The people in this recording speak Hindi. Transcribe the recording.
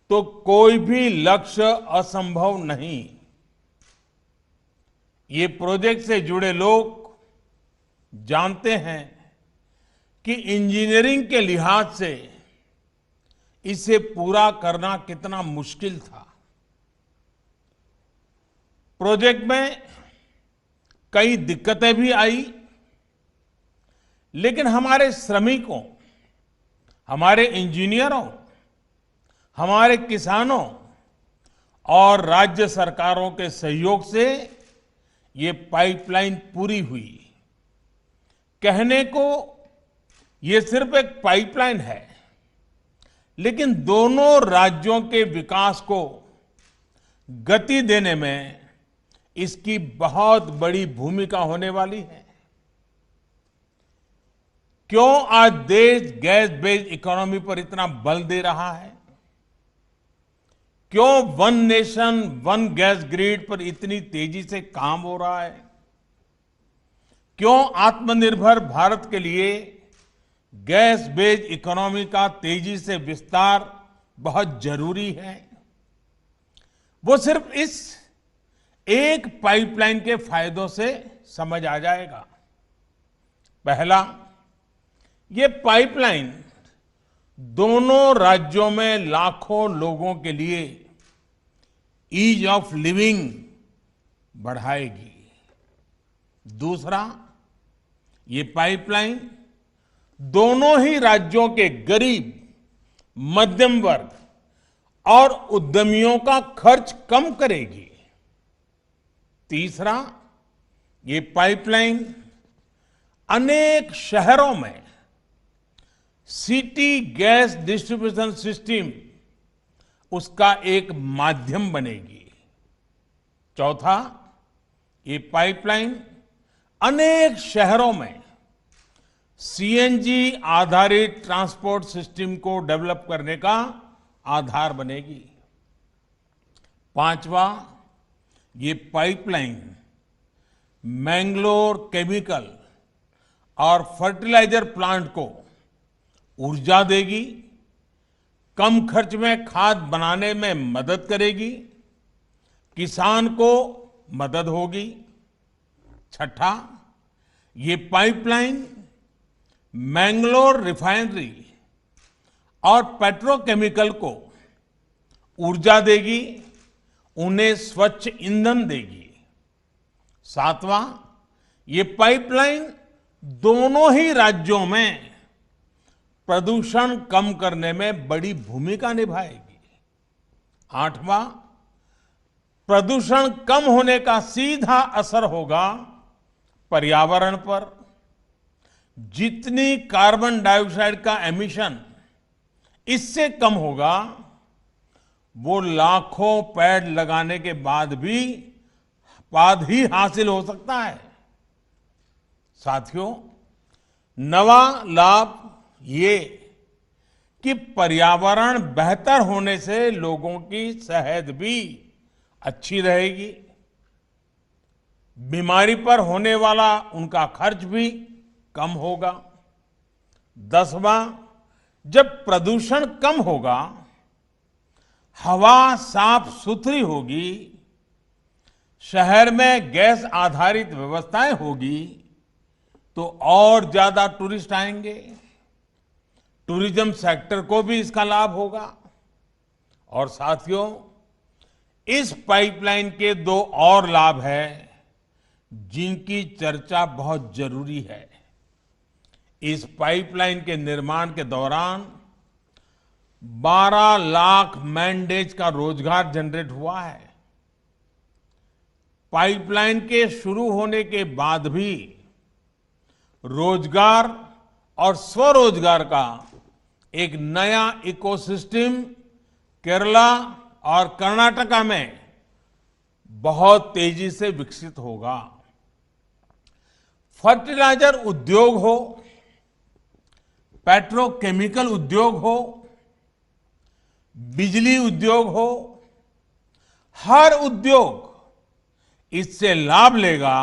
तो कोई भी लक्ष्य असंभव नहीं। ये प्रोजेक्ट से जुड़े लोग जानते हैं कि इंजीनियरिंग के लिहाज से इसे पूरा करना कितना मुश्किल था। प्रोजेक्ट में कई दिक्कतें भी आई, लेकिन हमारे श्रमिकों, हमारे इंजीनियरों, हमारे किसानों और राज्य सरकारों के सहयोग से ये पाइपलाइन पूरी हुई। कहने को ये सिर्फ एक पाइपलाइन है, लेकिन दोनों राज्यों के विकास को गति देने में इसकी बहुत बड़ी भूमिका होने वाली है। क्यों आज देश गैस बेस्ड इकोनॉमी पर इतना बल दे रहा है? क्यों one nation one gas grid पर इतनी तेजी से काम हो रहा है? क्यों आत्मनिर्भर भारत के लिए गैस बेस्ड इकोनॉमी का तेजी से विस्तार बहुत जरूरी है? वो सिर्फ इस एक पाइपलाइन के फायदों से समझ आ जाएगा। पहला, ये पाइपलाइन दोनों राज्यों में लाखों लोगों के लिए ईज ऑफ लिविंग बढ़ाएगी। दूसरा, ये पाइपलाइन दोनों ही राज्यों के गरीब, मध्यम वर्ग और उद्यमियों का खर्च कम करेगी। तीसरा, ये पाइपलाइन अनेक शहरों में सिटी गैस डिस्ट्रीब्यूशन सिस्टम उसका एक माध्यम बनेगी। चौथा, ये पाइपलाइन अनेक शहरों में सीएनजी आधारित ट्रांसपोर्ट सिस्टम को डेवलप करने का आधार बनेगी। पांचवा, ये पाइपलाइन मैंगलोर केमिकल और फर्टिलाइजर प्लांट को ऊर्जा देगी, कम खर्च में खाद बनाने में मदद करेगी, किसान को मदद होगी। छठा, ये पाइपलाइन मैंगलोर रिफाइनरी और पेट्रोकेमिकल को ऊर्जा देगी, उन्हें स्वच्छ ईंधन देगी। सातवां, ये पाइपलाइन दोनों ही राज्यों में प्रदूषण कम करने में बड़ी भूमिका निभाएगी। आठवां, प्रदूषण कम होने का सीधा असर होगा पर्यावरण पर। जितनी कार्बन डाइऑक्साइड का एमिशन इससे कम होगा, वो लाखों पेड़ लगाने के बाद ही हासिल हो सकता है। साथियों, नवा लाभ ये कि पर्यावरण बेहतर होने से लोगों की सेहत भी अच्छी रहेगी, बीमारी पर होने वाला उनका खर्च भी कम होगा। 10वां, जब प्रदूषण कम होगा, हवा साफ सुथरी होगी, शहर में गैस आधारित व्यवस्थाएं होगी, तो और ज्यादा टूरिस्ट आएंगे। टूरिज्म सेक्टर को भी इसका लाभ होगा। और साथियों, इस पाइपलाइन के दो और लाभ हैं जिनकी चर्चा बहुत जरूरी है। इस पाइपलाइन के निर्माण के दौरान 12 लाख मैन डेज का रोजगार जनरेट हुआ है। पाइपलाइन के शुरू होने के बाद भी रोजगार और स्वरोजगार का एक नया इकोसिस्टम केरला और कर्नाटका में बहुत तेजी से विकसित होगा। फर्टिलाइजर उद्योग हो, पेट्रोकेमिकल उद्योग हो, बिजली उद्योग हो, हर उद्योग इससे लाभ लेगा